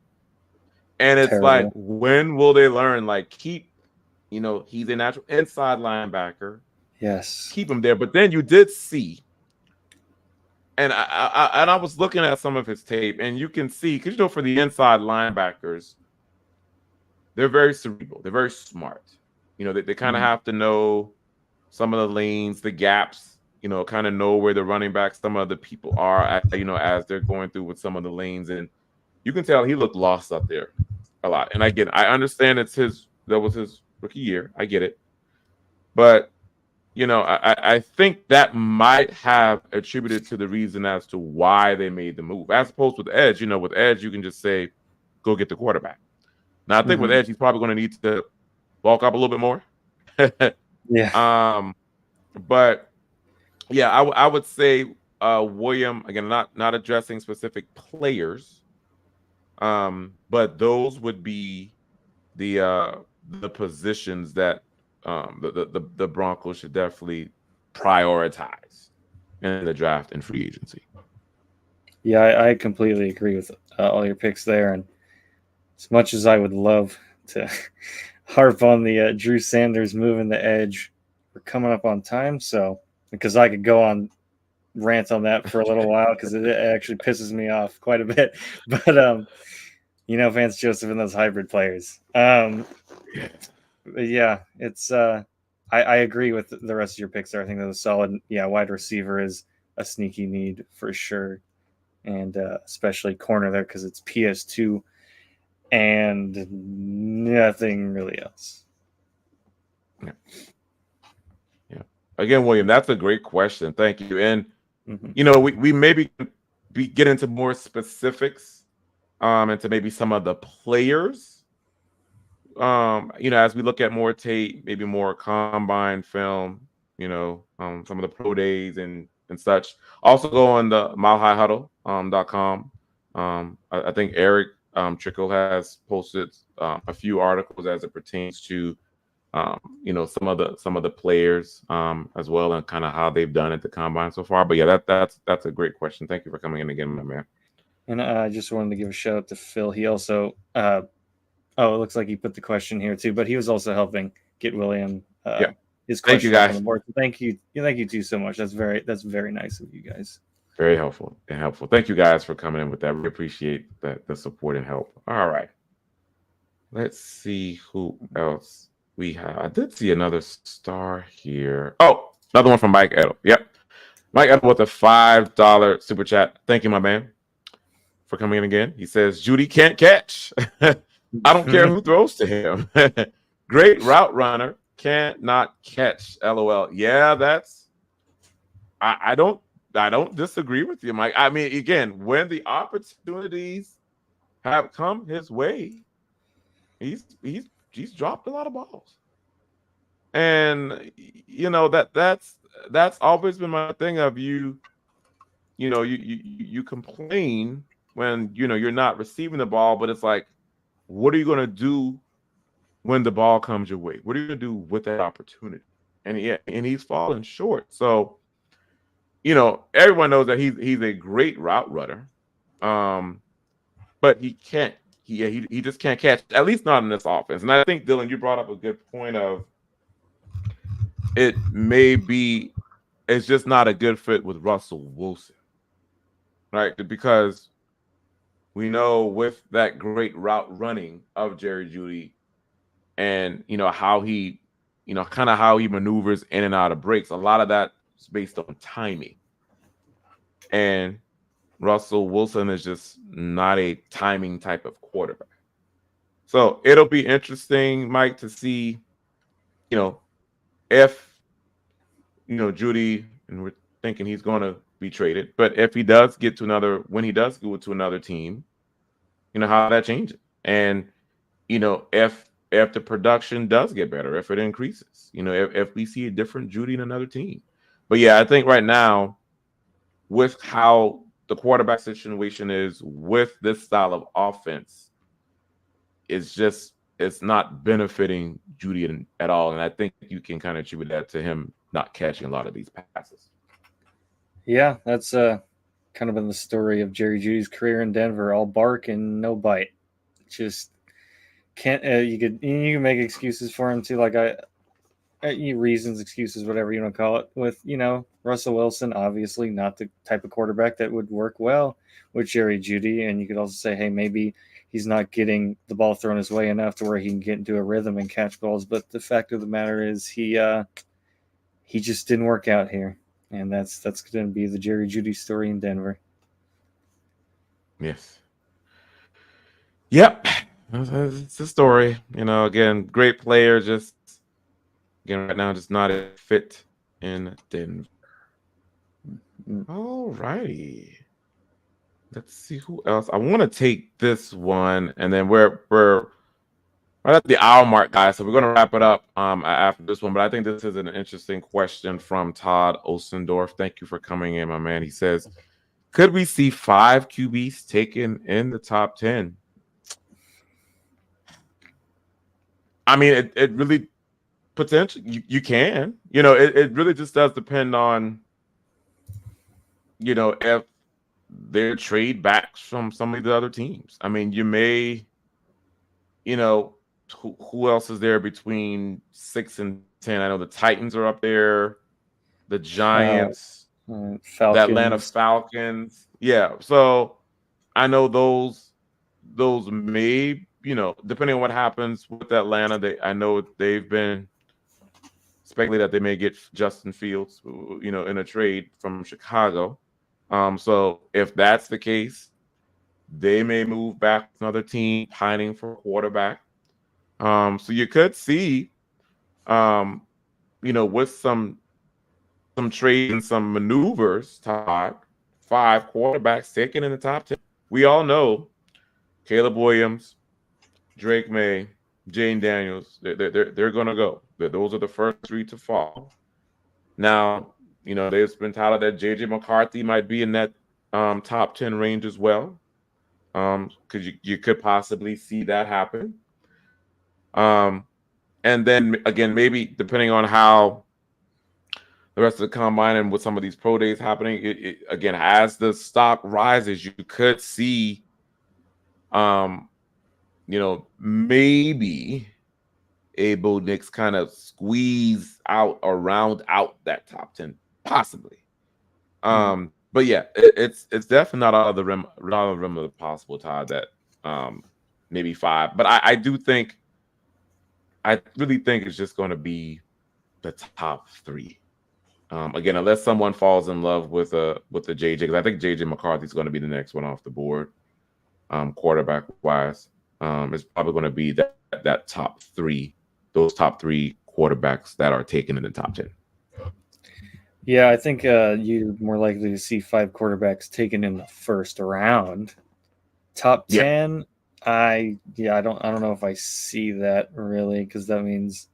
And it's like, when will they learn? Like, keep, he's a natural inside linebacker. Yes. Keep him there. But then you did see, and I was looking at some of his tape, and you can see, because for the inside linebackers, they're very cerebral. They're very smart. They kind of have to know some of the lanes, the gaps, kind of know where the running backs, some of the people are, as they're going through with some of the lanes. And you can tell he looked lost up there a lot. And again, I understand that was his rookie year. I get it. But I think that might have attributed to the reason as to why they made the move, as opposed with Edge. With Edge, you can just say, go get the quarterback. Now, I think with Mm-hmm. Edge, he's probably going to need to bulk up a little bit more. Yeah. But yeah, I would say William, again, not addressing specific players, but those would be the positions that the Broncos should definitely prioritize in the draft and free agency. Yeah, I completely agree with all your picks there. And as much as I would love to harp on the Drew Sanders moving the edge, we're coming up on time. So, because I could go on rant on that for a little while because it actually pisses me off quite a bit. But, Vance Joseph and those hybrid players. Yeah, it's I agree with the rest of your picks there. I think that was solid. Yeah, wide receiver is a sneaky need for sure, and especially corner there because it's PS2 and nothing really else. Yeah. Yeah. Again, William, that's a great question. Thank you. And we maybe get into more specifics, into maybe some of the players. As we look at more tape, maybe more combine film, some of the pro days and such. Also go on the milehighhuddle.com. I think Eric Trickle has posted a few articles as it pertains to some of the players as well, and kind of how they've done at the combine so far. But yeah, that's a great question. Thank you for coming in again, my man. And I just wanted to give a shout out to Phil. He also it looks like he put the question here too, but he was also helping get William Yeah. his Thank you, question up guys. on the board. So thank you too so much. That's very nice of you guys. Very helpful and helpful. Thank you guys for coming in with that. We appreciate the support and help. All right. Let's see who else we have. I did see another star here. Oh, another one from Mike Edel. Yep. Mike Edel with a $5 super chat. Thank you, my man, for coming in again. He says, Judy can't catch. I don't care who throws to him. Great route runner, can't not catch. LOL. Yeah, I don't disagree with you, Mike. I mean, again, when the opportunities have come his way, he's dropped a lot of balls. And that's always been my thing of you complain when you're not receiving the ball, but it's like, what are you going to do when the ball comes your way? What are you going to do with that opportunity? And he's fallen short. So, everyone knows that he's a great route runner. But he can't. He just can't catch, at least not in this offense. And I think, Dylan, you brought up a good point of it's just not a good fit with Russell Wilson, right? Because we know with that great route running of Jerry Jeudy, and how he, kind of how he maneuvers in and out of breaks, a lot of that is based on timing. And Russell Wilson is just not a timing type of quarterback. So it'll be interesting, Mike, to see, if, Jeudy, and we're thinking he's going to be traded, but if he does when he does go to another team, how that changes. And, if the production does get better, if it increases, if we see a different Jeudy in another team. But yeah, I think right now, with how the quarterback situation is with this style of offense, it's not benefiting Jeudy at all. And I think you can kind of attribute that to him not catching a lot of these passes. Yeah, that's kind of been the story of Jerry Jeudy's career in Denver. All bark and no bite. Just can't. You can make excuses for him too, like reasons, excuses, whatever you want to call it. With Russell Wilson, obviously not the type of quarterback that would work well with Jerry Jeudy, and you could also say, hey, maybe he's not getting the ball thrown his way enough to where he can get into a rhythm and catch balls. But the fact of the matter is, he just didn't work out here, and that's going to be the Jerry Jeudy story in Denver. Yes. Yep. It's a story. Again, great player, just Again, right now, just not a fit in Denver. Mm. All righty. Let's see who else. I want to take this one, and then we're right at the hour mark, guys. So we're gonna wrap it up after this one. But I think this is an interesting question from Todd Osendorf. Thank you for coming in, my man. He says, could we see 5 QBs taken in the top 10? I mean, it really potentially you can. It really just does depend on, if they're trade backs from some of the other teams. I mean, you may, you know, who else is there between 6 and 10? I know the Titans are up there, the Uh, Giants, the Atlanta Falcons. Falcons. Yeah. So I know those may, depending on what happens with Atlanta, I know they've been speculated that they may get Justin Fields, in a trade from Chicago. So if that's the case, they may move back to another team pining for a quarterback. So you could see, with some trades and some maneuvers, Todd, 5 quarterbacks taken in the top 10. We all know Caleb Williams, Drake May, Jane Daniels. They're gonna go. Those are the first 3 to fall. Now, there's been touted that JJ McCarthy might be in that top 10 range as well. Because you could possibly see that happen. Um, and then again, maybe depending on how the rest of the combine and with some of these pro days happening, again, as the stock rises, you could see, maybe Abo Nix kind of squeeze out or round out that top 10, possibly. But yeah, it's definitely not out of the realm of the possible, Todd, that maybe 5. But I really think it's just going to be the top 3. Again, unless someone falls in love with the JJ, because I think JJ McCarthy is going to be the next one off the board, quarterback wise. It's probably going to be that top 3, those top 3 quarterbacks that are taken in the top 10. Yeah, I think you're more likely to see 5 quarterbacks taken in the first round. Top Yeah. 10, I don't know if I see that really, because that means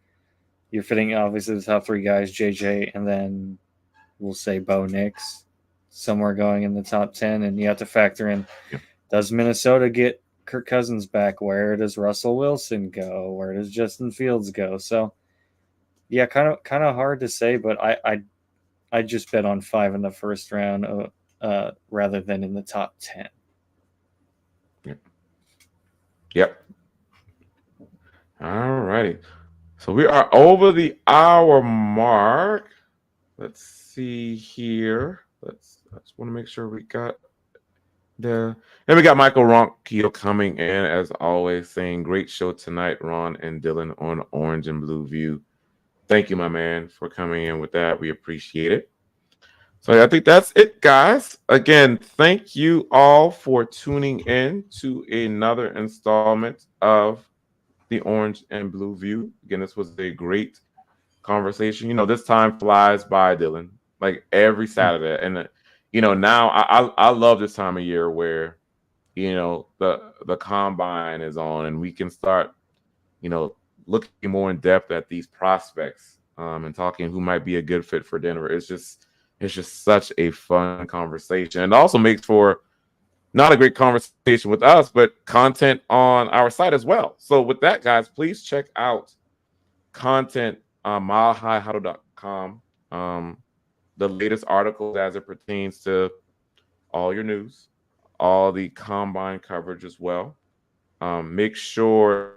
you're fitting obviously the top 3 guys, JJ, and then we'll say Bo Nix somewhere going in the top 10, and you have to factor in, does Minnesota get Kirk Cousins back? Where does Russell Wilson go? Where does Justin Fields go? So yeah, kind of hard to say, but I just bet on 5 in the first round rather than in the top 10. Yep. All righty. So we are over the hour mark. Let's see here. I just want to make sure we got and we got Michael Ronquillo coming in as always, saying great show tonight, Ron and Dylan on Orange and Blue View. Thank you, my man, for coming in with that. We appreciate it. So I think that's it, guys. Again, thank you all for tuning in to another installment of the Orange and Blue View. Again, this was a great conversation. This time flies by, Dylan, like every Saturday. And now I love this time of year where the combine is on and we can start looking more in depth at these prospects and talking who might be a good fit for Denver. It's just such a fun conversation, and also makes for not a great conversation with us, but content on our site as well. So with that, guys, please check out content on milehighhuddle.com. The latest articles as it pertains to all your news, all the combine coverage as well. Make sure,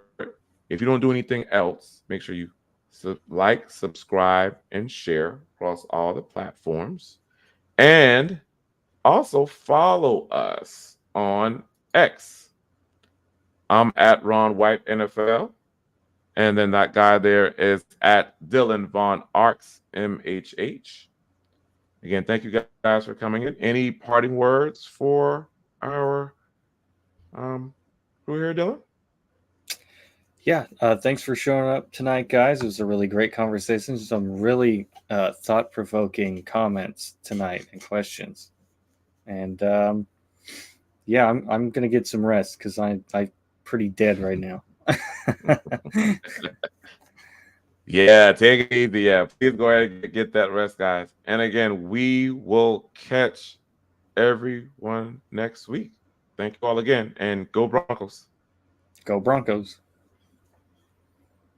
if you don't do anything else, make sure you like, subscribe, and share across all the platforms. And also follow us on X. I'm at Ron White NFL. And then that guy there is at Dylan Von Arks, MHH. Again, thank you guys for coming in. Any parting words for our crew here, Dylan? Yeah, thanks for showing up tonight, guys. It was a really great conversation. Some really thought-provoking comments tonight and questions. And yeah, I'm gonna get some rest because I'm pretty dead right now. Yeah, take it easy. Yeah, please go ahead and get that rest, guys. And again, we will catch everyone next week. Thank you all again, and go Broncos. Go Broncos.